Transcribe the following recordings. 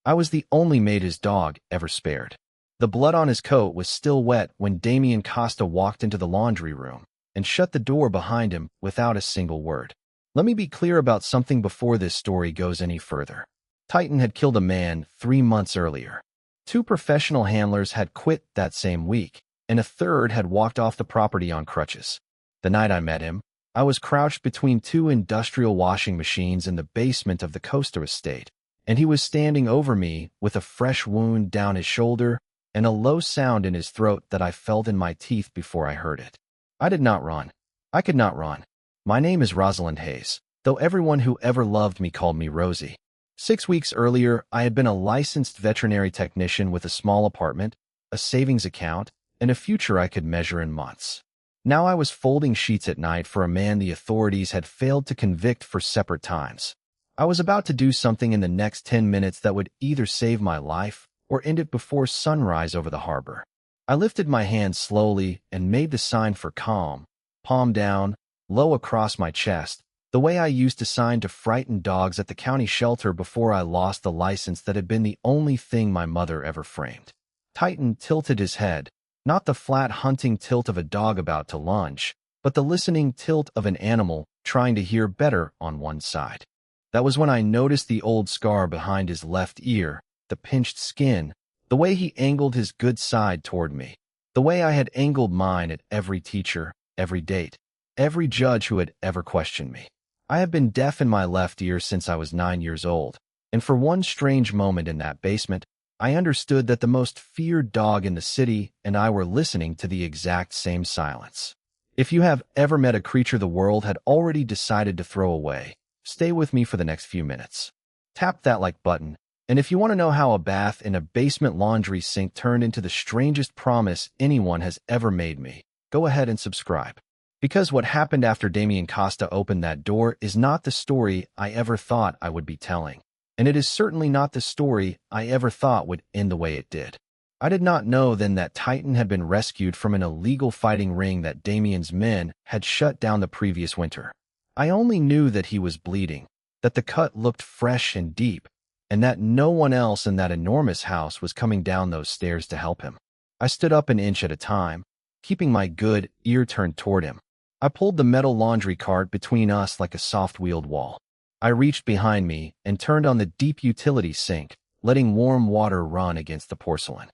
I was the only maid his dog ever spared. The blood on his coat was still wet when Damian Costa walked into the laundry room and shut the door behind him without a single word. Let me be clear about something before this story goes any further. Titan had killed a man 3 months earlier. 2 professional handlers had quit that same week, and a third had walked off the property on crutches. The night I met him, I was crouched between 2 industrial washing machines in the basement of the Costa estate, and he was standing over me with a fresh wound down his shoulder and a low sound in his throat that I felt in my teeth before I heard it. I did not run. I could not run. My name is Rosalind Hayes, though everyone who ever loved me called me Rosie. 6 weeks earlier, I had been a licensed veterinary technician with a small apartment, a savings account, and a future I could measure in months. Now I was folding sheets at night for a man the authorities had failed to convict for separate times. I was about to do something in the next 10 minutes that would either save my life or end it before sunrise over the harbor. I lifted my hand slowly and made the sign for calm, palm down, low across my chest, the way I used to sign to frightened dogs at the county shelter before I lost the license that had been the only thing my mother ever framed. Titan tilted his head, not the flat hunting tilt of a dog about to lunge, but the listening tilt of an animal trying to hear better on one side. That was when I noticed the old scar behind his left ear, the pinched skin, the way he angled his good side toward me, the way I had angled mine at every teacher, every date, every judge who had ever questioned me. I have been deaf in my left ear since I was 9 years old, and for one strange moment in that basement, I understood that the most feared dog in the city and I were listening to the exact same silence. If you have ever met a creature the world had already decided to throw away, stay with me for the next few minutes. Tap that like button, and if you want to know how a bath in a basement laundry sink turned into the strangest promise anyone has ever made me, go ahead and subscribe. Because what happened after Damian Costa opened that door is not the story I ever thought I would be telling. And it is certainly not the story I ever thought would end the way it did. I did not know then that Titan had been rescued from an illegal fighting ring that Damian's men had shut down the previous winter. I only knew that he was bleeding, that the cut looked fresh and deep, and that no one else in that enormous house was coming down those stairs to help him. I stood up an inch at a time, keeping my good ear turned toward him. I pulled the metal laundry cart between us like a soft-wheeled wall. I reached behind me and turned on the deep utility sink, letting warm water run against the porcelain.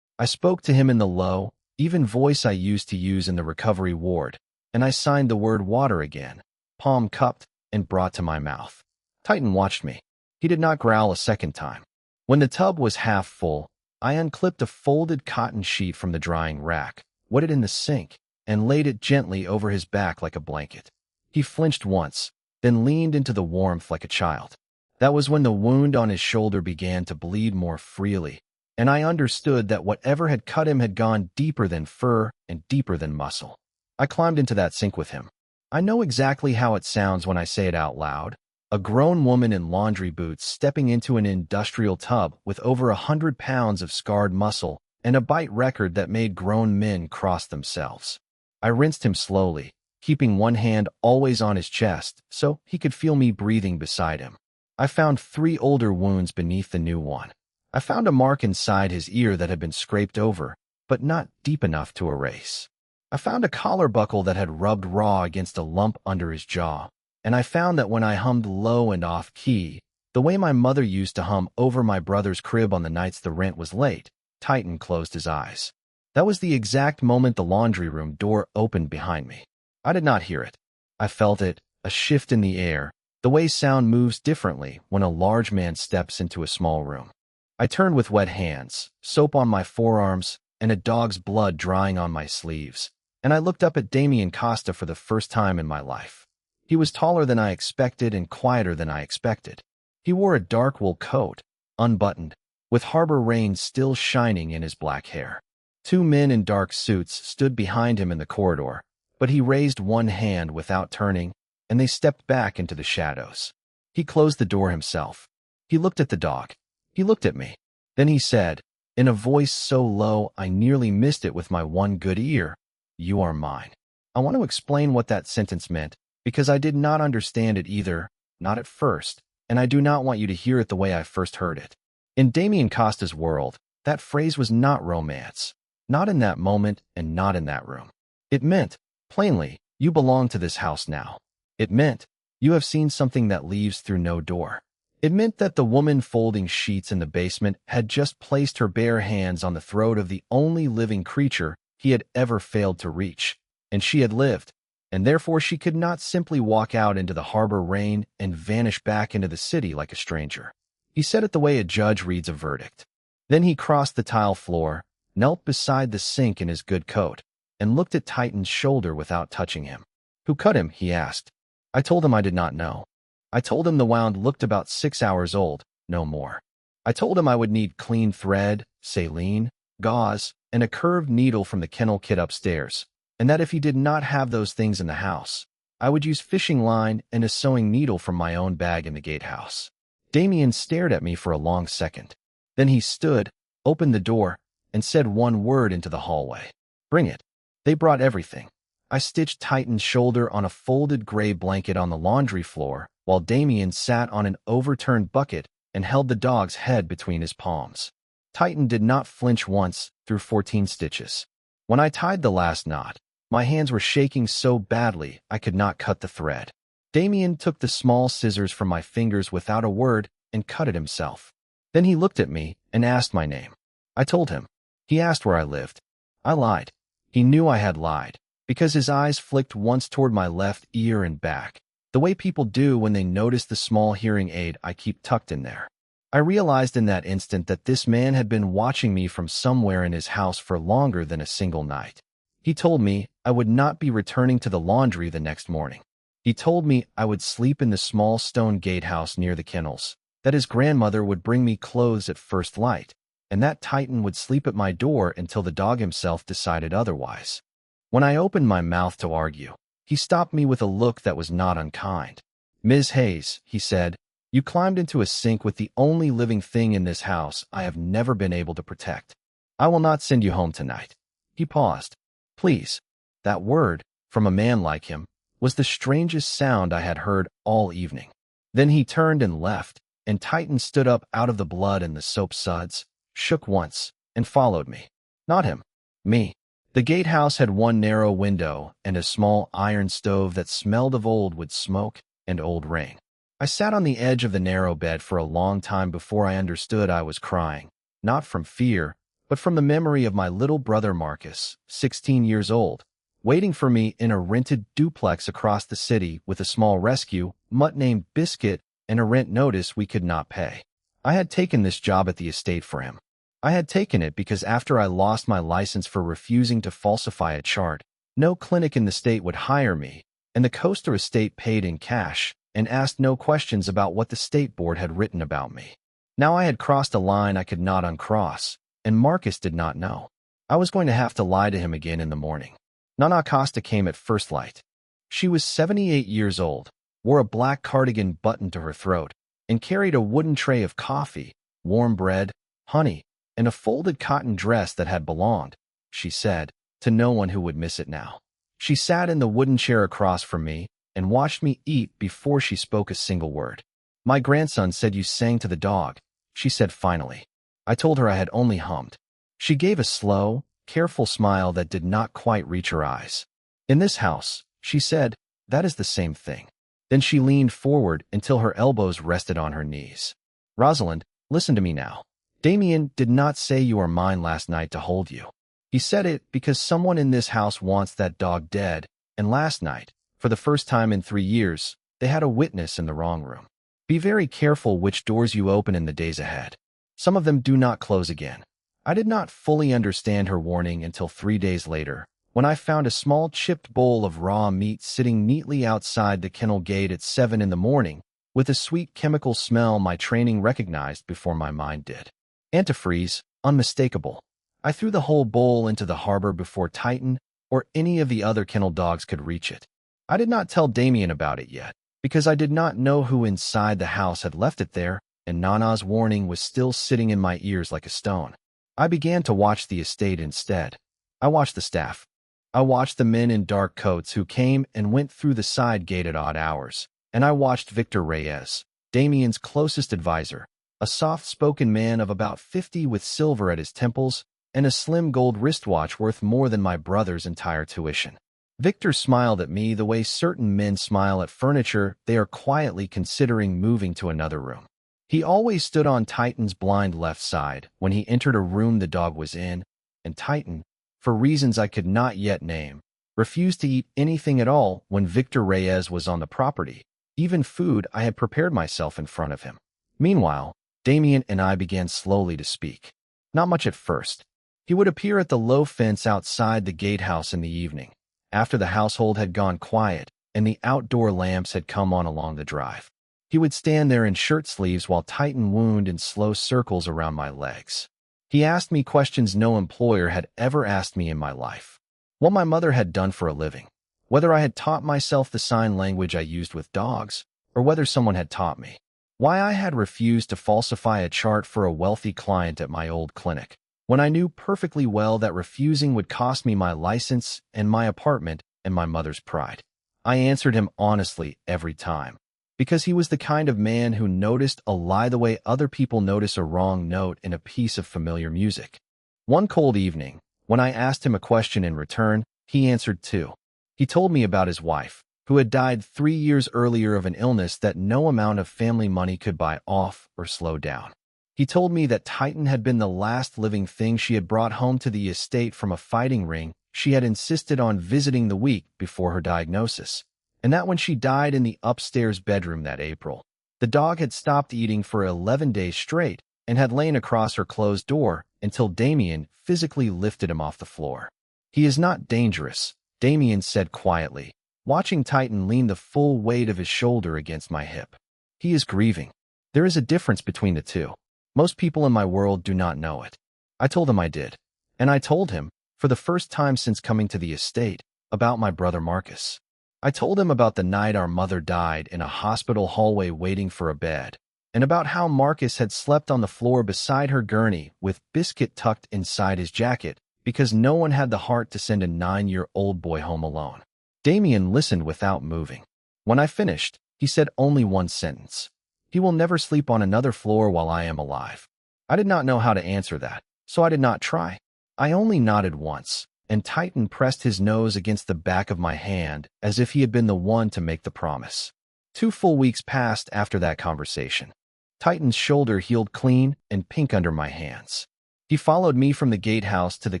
I spoke to him in the low, even voice I used to use in the recovery ward, and I signed the word water again, palm cupped and brought to my mouth. Titan watched me. He did not growl a second time. When the tub was half full, I unclipped a folded cotton sheet from the drying rack, wet it in the sink, and laid it gently over his back like a blanket. He flinched once, then leaned into the warmth like a child. That was when the wound on his shoulder began to bleed more freely, and I understood that whatever had cut him had gone deeper than fur and deeper than muscle. I climbed into that sink with him. I know exactly how it sounds when I say it out loud. A grown woman in laundry boots stepping into an industrial tub with over 100 pounds of scarred muscle and a bite record that made grown men cross themselves. I rinsed him slowly, keeping one hand always on his chest so he could feel me breathing beside him. I found 3 older wounds beneath the new one. I found a mark inside his ear that had been scraped over, but not deep enough to erase. I found a collar buckle that had rubbed raw against a lump under his jaw, and I found that when I hummed low and off-key, the way my mother used to hum over my brother's crib on the nights the rent was late, Titan closed his eyes. That was the exact moment the laundry room door opened behind me. I did not hear it. I felt it, a shift in the air, the way sound moves differently when a large man steps into a small room. I turned with wet hands, soap on my forearms, and a dog's blood drying on my sleeves, and I looked up at Damian Costa for the first time in my life. He was taller than I expected and quieter than I expected. He wore a dark wool coat, unbuttoned, with harbor rain still shining in his black hair. 2 men in dark suits stood behind him in the corridor, but he raised one hand without turning, and they stepped back into the shadows. He closed the door himself. He looked at the dog. He looked at me. Then he said, in a voice so low I nearly missed it with my one good ear, "You are mine." I want to explain what that sentence meant, because I did not understand it either, not at first, and I do not want you to hear it the way I first heard it. In Damian Costa's world, that phrase was not romance. Not in that moment and not in that room. It meant, plainly, you belong to this house now. It meant, you have seen something that leaves through no door. It meant that the woman folding sheets in the basement had just placed her bare hands on the throat of the only living creature he had ever failed to reach, and she had lived, and therefore she could not simply walk out into the harbor rain and vanish back into the city like a stranger. He said it the way a judge reads a verdict. Then he crossed the tile floor, knelt beside the sink in his good coat, and looked at Titan's shoulder without touching him. "Who cut him?" he asked. I told him I did not know. I told him the wound looked about 6 hours old, no more. I told him I would need clean thread, saline, gauze, and a curved needle from the kennel kit upstairs, and that if he did not have those things in the house, I would use fishing line and a sewing needle from my own bag in the gatehouse. Damian stared at me for a long second. Then he stood, opened the door, and said one word into the hallway. "Bring it." They brought everything. I stitched Titan's shoulder on a folded gray blanket on the laundry floor, while Damian sat on an overturned bucket and held the dog's head between his palms. Titan did not flinch once through 14 stitches. When I tied the last knot, my hands were shaking so badly I could not cut the thread. Damian took the small scissors from my fingers without a word and cut it himself. Then he looked at me and asked my name. I told him. He asked where I lived. I lied. He knew I had lied, because his eyes flicked once toward my left ear and back, the way people do when they notice the small hearing aid I keep tucked in there. I realized in that instant that this man had been watching me from somewhere in his house for longer than a single night. He told me I would not be returning to the laundry the next morning. He told me I would sleep in the small stone gatehouse near the kennels, that his grandmother would bring me clothes at first light, and that Titan would sleep at my door until the dog himself decided otherwise. When I opened my mouth to argue, he stopped me with a look that was not unkind. "Ms. Hayes," he said, "you climbed into a sink with the only living thing in this house I have never been able to protect. I will not send you home tonight." He paused. "Please." That word, from a man like him, was the strangest sound I had heard all evening. Then he turned and left, and Titan stood up out of the blood and the soap suds, shook once, and followed me. Not him. Me. The gatehouse had one narrow window and a small iron stove that smelled of old wood smoke and old rain. I sat on the edge of the narrow bed for a long time before I understood I was crying, not from fear, but from the memory of my little brother Marcus, 16 years old, waiting for me in a rented duplex across the city with a small rescue mutt named Biscuit and a rent notice we could not pay. I had taken this job at the estate for him. I had taken it because after I lost my license for refusing to falsify a chart, no clinic in the state would hire me, and the Costa estate paid in cash and asked no questions about what the state board had written about me. Now I had crossed a line I could not uncross, and Marcus did not know. I was going to have to lie to him again in the morning. Nana Costa came at first light. She was 78 years old, wore a black cardigan buttoned to her throat, and carried a wooden tray of coffee, warm bread, honey, and a folded cotton dress that had belonged, she said, to no one who would miss it now. She sat in the wooden chair across from me and watched me eat before she spoke a single word. "My grandson said you sang to the dog," she said finally. I told her I had only hummed. She gave a slow, careful smile that did not quite reach her eyes. "In this house," she said, "that is the same thing." Then she leaned forward until her elbows rested on her knees. "Rosalind, listen to me now. Damian did not say you were mine last night to hold you. He said it because someone in this house wants that dog dead, and last night, for the first time in 3 years, they had a witness in the wrong room. Be very careful which doors you open in the days ahead. Some of them do not close again." I did not fully understand her warning until 3 days later, when I found a small chipped bowl of raw meat sitting neatly outside the kennel gate at 7 in the morning, with a sweet chemical smell my training recognized before my mind did. Antifreeze, unmistakable. I threw the whole bowl into the harbor before Titan or any of the other kennel dogs could reach it. I did not tell Damian about it yet, because I did not know who inside the house had left it there, and Nana's warning was still sitting in my ears like a stone. I began to watch the estate instead. I watched the staff. I watched the men in dark coats who came and went through the side gate at odd hours, and I watched Victor Reyes, Damian's closest advisor, a soft-spoken man of about 50 with silver at his temples and a slim gold wristwatch worth more than my brother's entire tuition. Victor smiled at me the way certain men smile at furniture they are quietly considering moving to another room. He always stood on Titan's blind left side when he entered a room the dog was in, and Titan, for reasons I could not yet name, refused to eat anything at all when Victor Reyes was on the property, even food I had prepared myself in front of him. Meanwhile, Damian and I began slowly to speak. Not much at first. He would appear at the low fence outside the gatehouse in the evening, after the household had gone quiet and the outdoor lamps had come on along the drive. He would stand there in shirt sleeves while Titan wound in slow circles around my legs. He asked me questions no employer had ever asked me in my life. What my mother had done for a living, whether I had taught myself the sign language I used with dogs, or whether someone had taught me. Why I had refused to falsify a chart for a wealthy client at my old clinic, when I knew perfectly well that refusing would cost me my license and my apartment and my mother's pride. I answered him honestly every time, because he was the kind of man who noticed a lie the way other people notice a wrong note in a piece of familiar music. One cold evening, when I asked him a question in return, he answered too. He told me about his wife, who had died 3 years earlier of an illness that no amount of family money could buy off or slow down. He told me that Titan had been the last living thing she had brought home to the estate from a fighting ring she had insisted on visiting the week before her diagnosis, and that when she died in the upstairs bedroom that April, the dog had stopped eating for 11 days straight and had lain across her closed door until Damian physically lifted him off the floor. "He is not dangerous," Damian said quietly, watching Titan lean the full weight of his shoulder against my hip. "He is grieving. There is a difference between the two. Most people in my world do not know it." I told him I did. And I told him, for the first time since coming to the estate, about my brother Marcus. I told him about the night our mother died in a hospital hallway waiting for a bed, and about how Marcus had slept on the floor beside her gurney with Biscuit tucked inside his jacket because no one had the heart to send a 9-year-old boy home alone. Damian listened without moving. When I finished, he said only one sentence. "He will never sleep on another floor while I am alive." I did not know how to answer that, so I did not try. I only nodded once, and Titan pressed his nose against the back of my hand as if he had been the one to make the promise. 2 full weeks passed after that conversation. Titan's shoulder healed clean and pink under my hands. He followed me from the gatehouse to the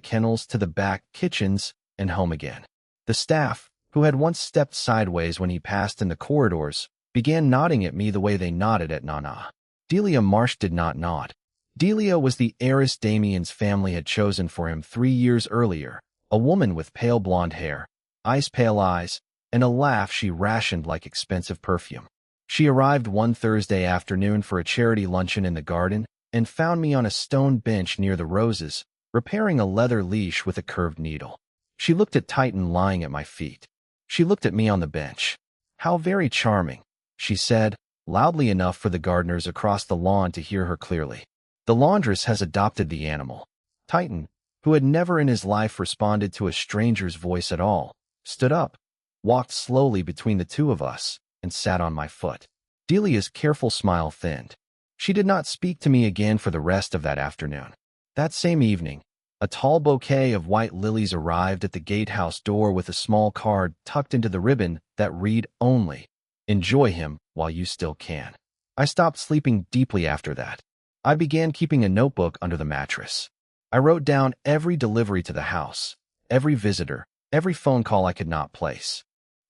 kennels to the back kitchens and home again. The staff, who had once stepped sideways when he passed in the corridors, began nodding at me the way they nodded at Nana. Delia Marsh did not nod. Delia was the heiress Damian's family had chosen for him 3 years earlier, a woman with pale blonde hair, ice-pale eyes, and a laugh she rationed like expensive perfume. She arrived one Thursday afternoon for a charity luncheon in the garden and found me on a stone bench near the roses, repairing a leather leash with a curved needle. She looked at Titan lying at my feet. She looked at me on the bench. "How very charming," she said, loudly enough for the gardeners across the lawn to hear her clearly. "The laundress has adopted the animal." Titan, who had never in his life responded to a stranger's voice at all, stood up, walked slowly between the two of us, and sat on my foot. Delia's careful smile thinned. She did not speak to me again for the rest of that afternoon. That same evening, a tall bouquet of white lilies arrived at the gatehouse door with a small card tucked into the ribbon that read only, "Enjoy him while you still can." I stopped sleeping deeply after that. I began keeping a notebook under the mattress. I wrote down every delivery to the house, every visitor, every phone call I could not place.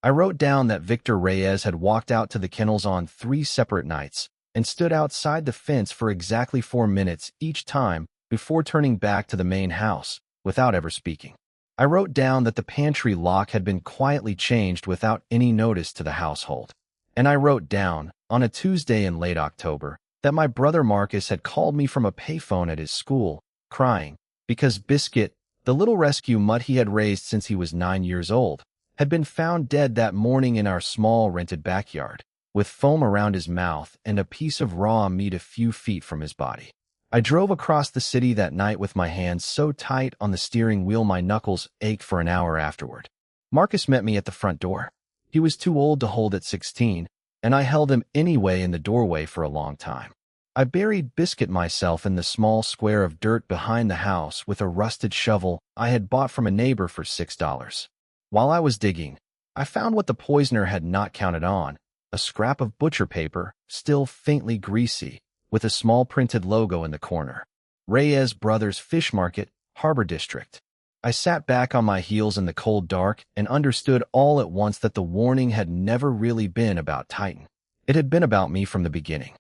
I wrote down that Victor Reyes had walked out to the kennels on 3 separate nights and stood outside the fence for exactly 4 minutes each time before turning back to the main house without ever speaking. I wrote down that the pantry lock had been quietly changed without any notice to the household. And I wrote down, on a Tuesday in late October, that my brother Marcus had called me from a payphone at his school, crying, because Biscuit, the little rescue mutt he had raised since he was 9 years old, had been found dead that morning in our small rented backyard, with foam around his mouth and a piece of raw meat a few feet from his body. I drove across the city that night with my hands so tight on the steering wheel my knuckles ached for an hour afterward. Marcus met me at the front door. He was too old to hold at 16, and I held him anyway in the doorway for a long time. I buried Biscuit myself in the small square of dirt behind the house with a rusted shovel I had bought from a neighbor for $6. While I was digging, I found what the poisoner had not counted on, a scrap of butcher paper, still faintly greasy, with a small printed logo in the corner. Reyes Brothers Fish Market, Harbor District. I sat back on my heels in the cold dark and understood all at once that the warning had never really been about Titan. It had been about me from the beginning.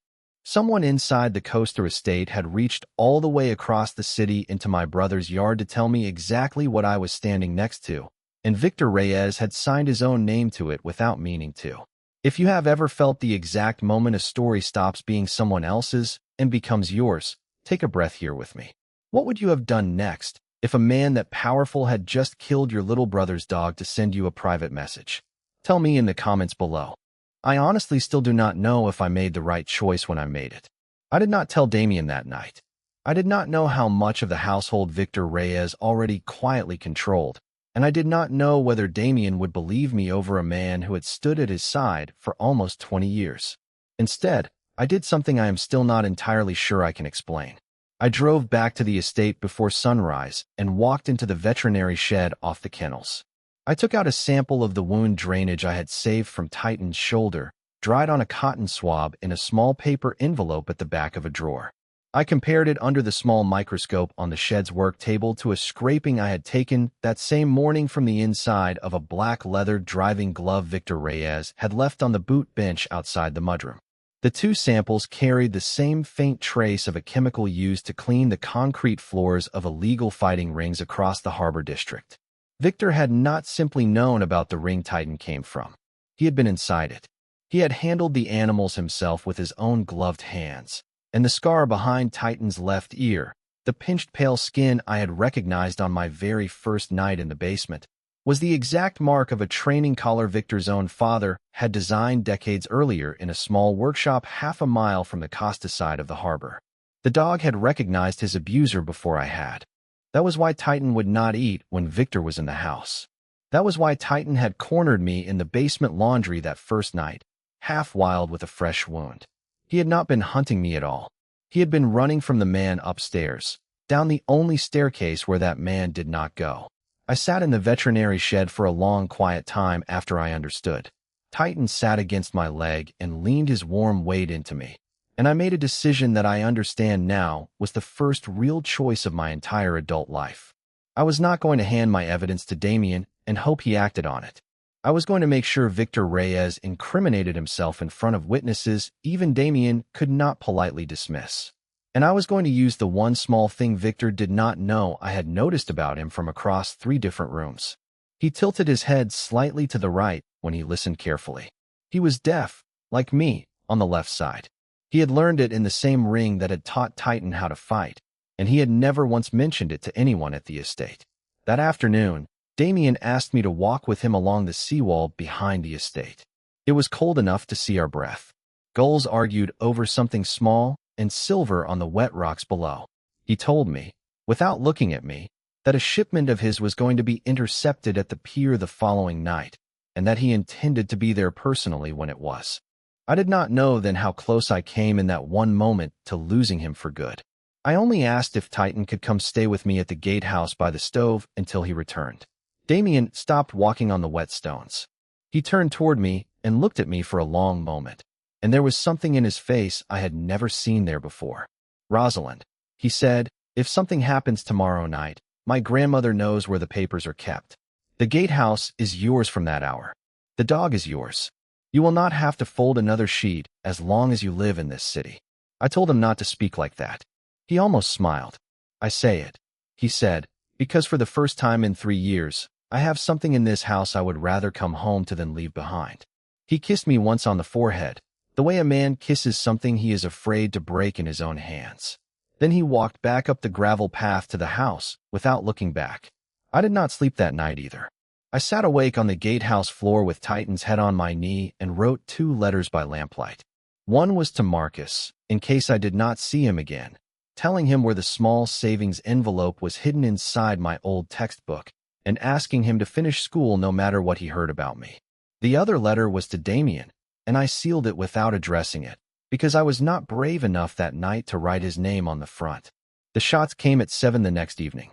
Someone inside the Costa estate had reached all the way across the city into my brother's yard to tell me exactly what I was standing next to, and Victor Reyes had signed his own name to it without meaning to. If you have ever felt the exact moment a story stops being someone else's and becomes yours, take a breath here with me. What would you have done next if a man that powerful had just killed your little brother's dog to send you a private message? Tell me in the comments below. I honestly still do not know if I made the right choice when I made it. I did not tell Damian that night. I did not know how much of the household Victor Reyes already quietly controlled, and I did not know whether Damian would believe me over a man who had stood at his side for almost 20 years. Instead, I did something I am still not entirely sure I can explain. I drove back to the estate before sunrise and walked into the veterinary shed off the kennels. I took out a sample of the wound drainage I had saved from Titan's shoulder, dried on a cotton swab in a small paper envelope at the back of a drawer. I compared it under the small microscope on the shed's work table to a scraping I had taken that same morning from the inside of a black leather driving glove Victor Reyes had left on the boot bench outside the mudroom. The two samples carried the same faint trace of a chemical used to clean the concrete floors of illegal fighting rings across the Harbor District. Victor had not simply known about the ring Titan came from. He had been inside it. He had handled the animals himself with his own gloved hands, and the scar behind Titan's left ear, the pinched pale skin I had recognized on my very first night in the basement, was the exact mark of a training collar Victor's own father had designed decades earlier in a small workshop half a mile from the Costa side of the harbor. The dog had recognized his abuser before I had. That was why Titan would not eat when Victor was in the house. That was why Titan had cornered me in the basement laundry that first night, half wild with a fresh wound. He had not been hunting me at all. He had been running from the man upstairs, down the only staircase where that man did not go. I sat in the veterinary shed for a long, quiet time after I understood. Titan sat against my leg and leaned his warm weight into me, and I made a decision that I understand now was the first real choice of my entire adult life. I was not going to hand my evidence to Damian and hope he acted on it. I was going to make sure Victor Reyes incriminated himself in front of witnesses even Damian could not politely dismiss. And I was going to use the one small thing Victor did not know I had noticed about him from across 3 different rooms. He tilted his head slightly to the right when he listened carefully. He was deaf, like me, on the left side. He had learned it in the same ring that had taught Titan how to fight, and he had never once mentioned it to anyone at the estate. That afternoon, Damian asked me to walk with him along the seawall behind the estate. It was cold enough to see our breath. Gulls argued over something small and silver on the wet rocks below. He told me, without looking at me, that a shipment of his was going to be intercepted at the pier the following night, and that he intended to be there personally when it was. I did not know then how close I came in that one moment to losing him for good. I only asked if Titan could come stay with me at the gatehouse by the stove until he returned. Damian stopped walking on the wet stones. He turned toward me and looked at me for a long moment, and there was something in his face I had never seen there before. "Rosalind," he said, "if something happens tomorrow night, my grandmother knows where the papers are kept. The gatehouse is yours from that hour. The dog is yours. You will not have to fold another sheet as long as you live in this city." I told him not to speak like that. He almost smiled. "I say it," he said, "because for the first time in 3 years, I have something in this house I would rather come home to than leave behind." He kissed me once on the forehead, the way a man kisses something he is afraid to break in his own hands. Then he walked back up the gravel path to the house without looking back. I did not sleep that night either. I sat awake on the gatehouse floor with Titan's head on my knee and wrote 2 letters by lamplight. One was to Marcus, in case I did not see him again, telling him where the small savings envelope was hidden inside my old textbook, and asking him to finish school no matter what he heard about me. The other letter was to Damian, and I sealed it without addressing it, because I was not brave enough that night to write his name on the front. The shots came at 7 the next evening.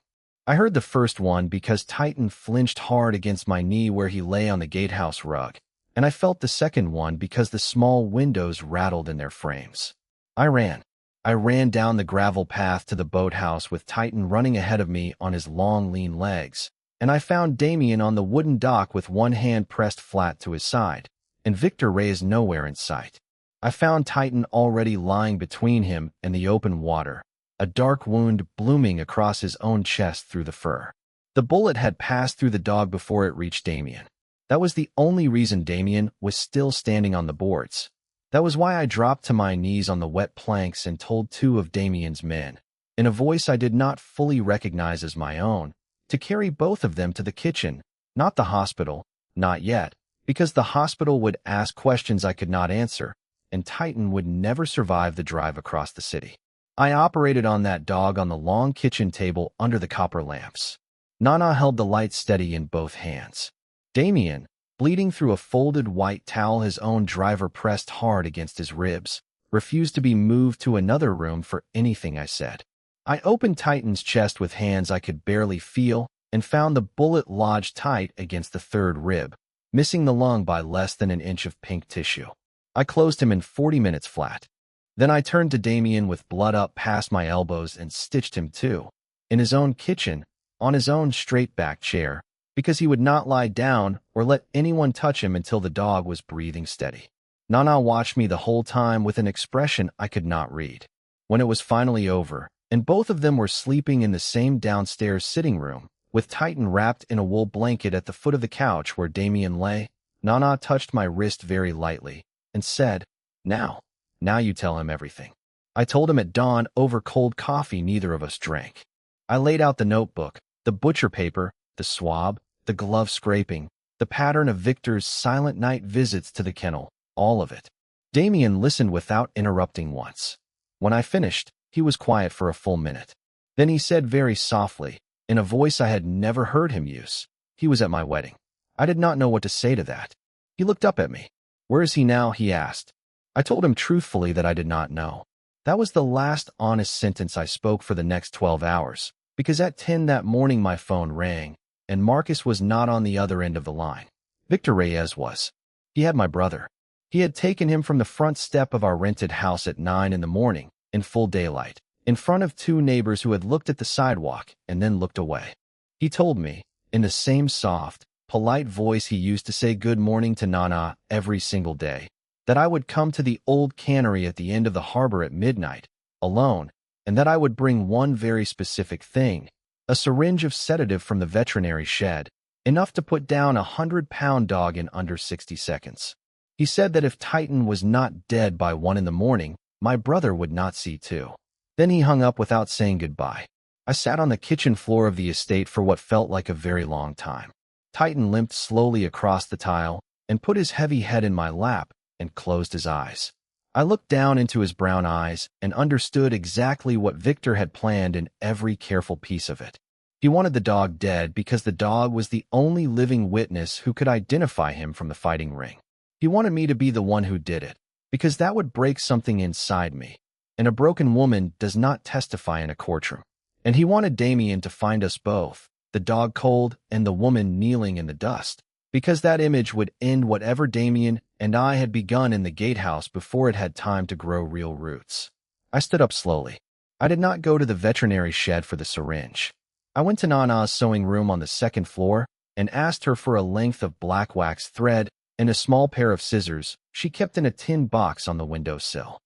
I heard the first one because Titan flinched hard against my knee where he lay on the gatehouse rug, and I felt the second one because the small windows rattled in their frames. I ran. I ran down the gravel path to the boathouse with Titan running ahead of me on his long, lean legs, and I found Damian on the wooden dock with one hand pressed flat to his side, and Victor Reyes nowhere in sight. I found Titan already lying between him and the open water, a dark wound blooming across his own chest through the fur. The bullet had passed through the dog before it reached Damian. That was the only reason Damian was still standing on the boards. That was why I dropped to my knees on the wet planks and told 2 of Damian's men, in a voice I did not fully recognize as my own, to carry both of them to the kitchen, not the hospital, not yet, because the hospital would ask questions I could not answer, and Titan would never survive the drive across the city. I operated on that dog on the long kitchen table under the copper lamps. Nana held the light steady in both hands. Damian, bleeding through a folded white towel his own driver pressed hard against his ribs, refused to be moved to another room for anything I said. I opened Titan's chest with hands I could barely feel and found the bullet lodged tight against the third rib, missing the lung by less than an inch of pink tissue. I closed him in 40 minutes flat. Then I turned to Damian with blood up past my elbows and stitched him too, in his own kitchen, on his own straight-back chair, because he would not lie down or let anyone touch him until the dog was breathing steady. Nana watched me the whole time with an expression I could not read. When it was finally over, and both of them were sleeping in the same downstairs sitting room, with Titan wrapped in a wool blanket at the foot of the couch where Damian lay, Nana touched my wrist very lightly and said, Now you tell him everything. I told him at dawn over cold coffee neither of us drank. I laid out the notebook, the butcher paper, the swab, the glove scraping, the pattern of Victor's silent night visits to the kennel, all of it. Damian listened without interrupting once. When I finished, he was quiet for a full minute. Then he said very softly, in a voice I had never heard him use, he was at my wedding. I did not know what to say to that. He looked up at me. Where is he now? He asked. I told him truthfully that I did not know. That was the last honest sentence I spoke for the next 12 hours, because at 10 that morning my phone rang, and Marcus was not on the other end of the line. Victor Reyes was. He had my brother. He had taken him from the front step of our rented house at 9 in the morning, in full daylight, in front of 2 neighbors who had looked at the sidewalk and then looked away. He told me, in the same soft, polite voice he used to say good morning to Nana every single day, that I would come to the old cannery at the end of the harbor at midnight, alone, and that I would bring one very specific thing, a syringe of sedative from the veterinary shed, enough to put down a 100-pound dog in under 60 seconds. He said that if Titan was not dead by 1 in the morning, my brother would not see too. Then he hung up without saying goodbye. I sat on the kitchen floor of the estate for what felt like a very long time. Titan limped slowly across the tile and put his heavy head in my lap and closed his eyes. I looked down into his brown eyes and understood exactly what Victor had planned in every careful piece of it. He wanted the dog dead because the dog was the only living witness who could identify him from the fighting ring. He wanted me to be the one who did it, because that would break something inside me, and a broken woman does not testify in a courtroom. And he wanted Damian to find us both, the dog cold and the woman kneeling in the dust, because that image would end whatever Damian and I had begun in the gatehouse before it had time to grow real roots. I stood up slowly. I did not go to the veterinary shed for the syringe. I went to Nana's sewing room on the 2nd floor and asked her for a length of black wax thread and a small pair of scissors she kept in a tin box on the windowsill.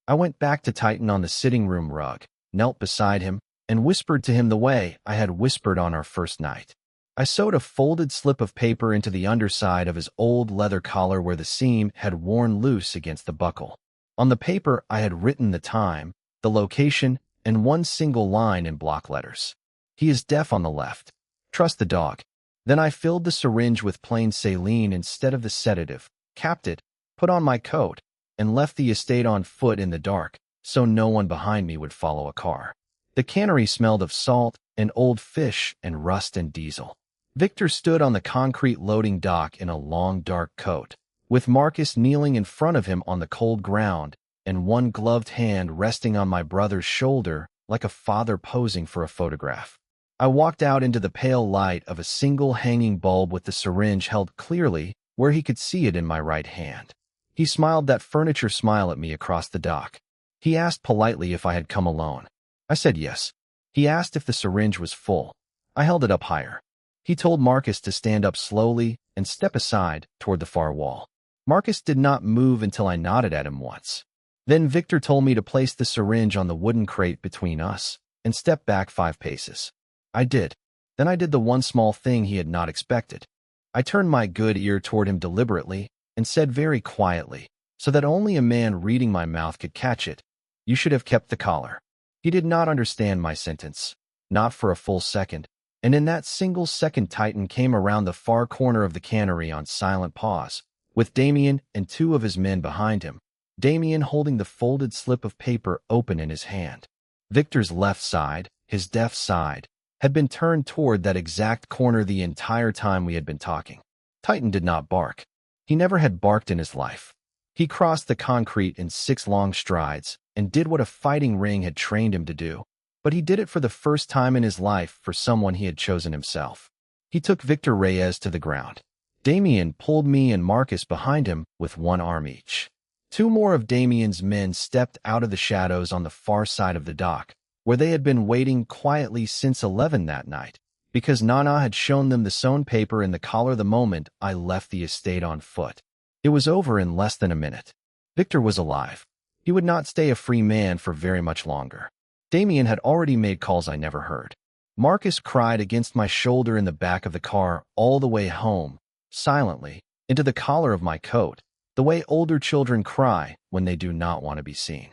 I went back to Titan on the sitting room rug, knelt beside him, and whispered to him the way I had whispered on our first night. I sewed a folded slip of paper into the underside of his old leather collar where the seam had worn loose against the buckle. On the paper I had written the time, the location, and one single line in block letters. He is deaf on the left. Trust the dog. Then I filled the syringe with plain saline instead of the sedative, capped it, put on my coat, and left the estate on foot in the dark, so no one behind me would follow a car. The cannery smelled of salt and old fish and rust and diesel. Victor stood on the concrete loading dock in a long dark coat, with Marcus kneeling in front of him on the cold ground, and one gloved hand resting on my brother's shoulder like a father posing for a photograph. I walked out into the pale light of a single hanging bulb with the syringe held clearly where he could see it in my right hand. He smiled that furniture smile at me across the dock. He asked politely if I had come alone. I said yes. He asked if the syringe was full. I held it up higher. He told Marcus to stand up slowly and step aside toward the far wall. Marcus did not move until I nodded at him once. Then Victor told me to place the syringe on the wooden crate between us and step back 5 paces. I did. Then I did the one small thing he had not expected. I turned my good ear toward him deliberately and said very quietly, so that only a man reading my mouth could catch it, "You should have kept the collar." He did not understand my sentence, not for a full second, and in that single second Titan came around the far corner of the cannery on silent pause, with Damian and 2 of his men behind him, Damian holding the folded slip of paper open in his hand. Victor's left side, his deaf side, had been turned toward that exact corner the entire time we had been talking. Titan did not bark. He never had barked in his life. He crossed the concrete in 6 long strides and did what a fighting ring had trained him to do, but he did it for the first time in his life for someone he had chosen himself. He took Victor Reyes to the ground. Damian pulled me and Marcus behind him with 1 arm each. 2 more of Damian's men stepped out of the shadows on the far side of the dock, where they had been waiting quietly since 11 that night, because Nana had shown them the sewn paper in the collar the moment I left the estate on foot. It was over in less than a minute. Victor was alive. He would not stay a free man for very much longer. Damian had already made calls I never heard. Marcus cried against my shoulder in the back of the car all the way home, silently, into the collar of my coat, the way older children cry when they do not want to be seen.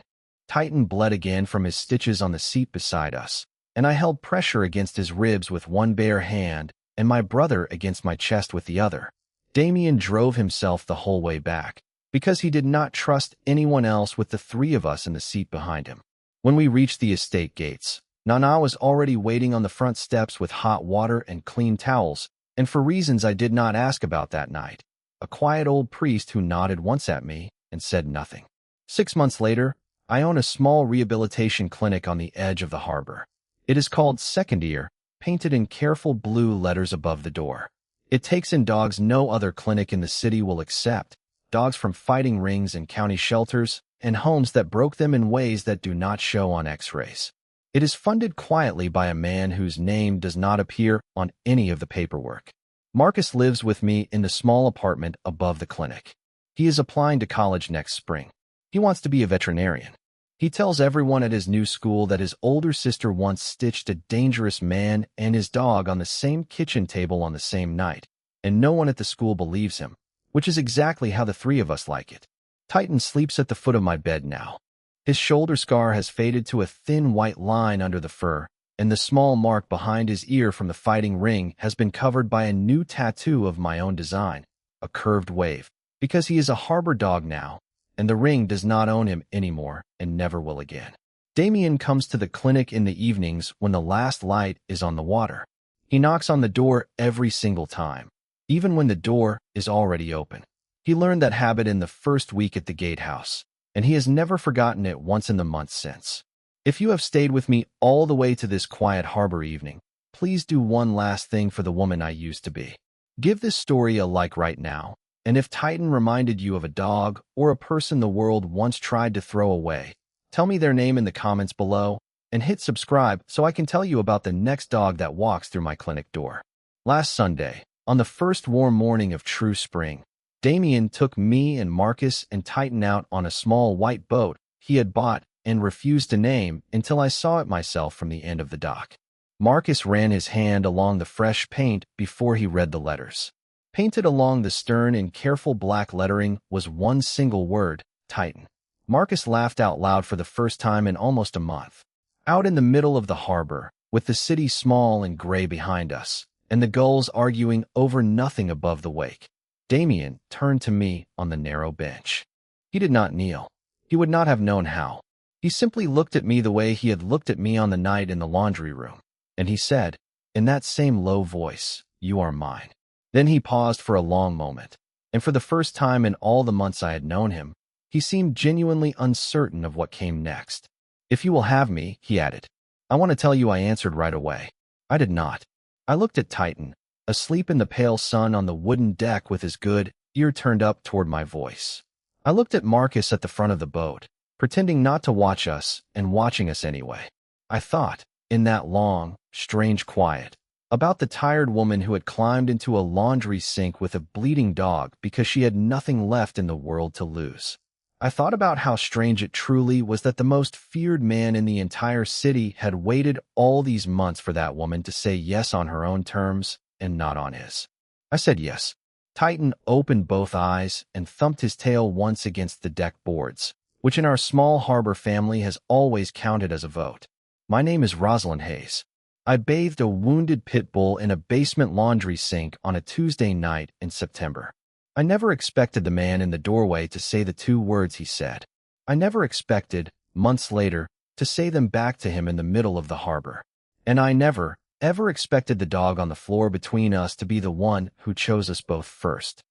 Titan bled again from his stitches on the seat beside us, and I held pressure against his ribs with one bare hand and my brother against my chest with the other. Damian drove himself the whole way back, because he did not trust anyone else with the 3 of us in the seat behind him. When we reached the estate gates, Nana was already waiting on the front steps with hot water and clean towels, and for reasons I did not ask about that night, a quiet old priest who nodded once at me and said nothing. 6 months later, I own a small rehabilitation clinic on the edge of the harbor. It is called Second Ear, painted in careful blue letters above the door. It takes in dogs no other clinic in the city will accept, dogs from fighting rings and county shelters, and homes that broke them in ways that do not show on x-rays. It is funded quietly by a man whose name does not appear on any of the paperwork. Marcus lives with me in the small apartment above the clinic. He is applying to college next spring. He wants to be a veterinarian. He tells everyone at his new school that his older sister once stitched a dangerous man and his dog on the same kitchen table on the same night, and no one at the school believes him, which is exactly how the 3 of us like it. Titan sleeps at the foot of my bed now. His shoulder scar has faded to a thin white line under the fur, and the small mark behind his ear from the fighting ring has been covered by a new tattoo of my own design, a curved wave, because he is a harbor dog now, and the ring does not own him anymore and never will again. Damian comes to the clinic in the evenings when the last light is on the water. He knocks on the door every single time, even when the door is already open. He learned that habit in the first week at the gatehouse, and he has never forgotten it once in the months since. If you have stayed with me all the way to this quiet harbor evening, please do one last thing for the woman I used to be. Give this story a like right now. And if Titan reminded you of a dog or a person the world once tried to throw away, tell me their name in the comments below and hit subscribe so I can tell you about the next dog that walks through my clinic door. Last Sunday, on the first warm morning of true spring, Damian took me and Marcus and Titan out on a small white boat he had bought and refused to name until I saw it myself from the end of the dock. Marcus ran his hand along the fresh paint before he read the letters. Painted along the stern in careful black lettering was one single word, Titan. Marcus laughed out loud for the first time in almost a month. Out in the middle of the harbor, with the city small and gray behind us, and the gulls arguing over nothing above the wake, Damian turned to me on the narrow bench. He did not kneel. He would not have known how. He simply looked at me the way he had looked at me on the night in the laundry room, and he said, in that same low voice, "You are mine." Then he paused for a long moment, and for the first time in all the months I had known him, he He seemed genuinely uncertain of what came next. If you will have me, he added. I want to tell you I answered right away. I did not. I looked at Titan, asleep in the pale sun on the wooden deck with his good ear turned up toward my voice. I looked at Marcus at the front of the boat, pretending not to watch us and watching us anyway. I thought, in that long, strange quiet, about the tired woman who had climbed into a laundry sink with a bleeding dog because she had nothing left in the world to lose. I thought about how strange it truly was that the most feared man in the entire city had waited all these months for that woman to say yes on her own terms and not on his. I said yes. Titan opened both eyes and thumped his tail once against the deck boards, which in our small harbor family has always counted as a vote. My name is Rosalind Hayes. I bathed a wounded pit bull in a basement laundry sink on a Tuesday night in September. I never expected the man in the doorway to say the two words he said. I never expected, months later, to say them back to him in the middle of the harbor. And I never, ever expected the dog on the floor between us to be the one who chose us both first.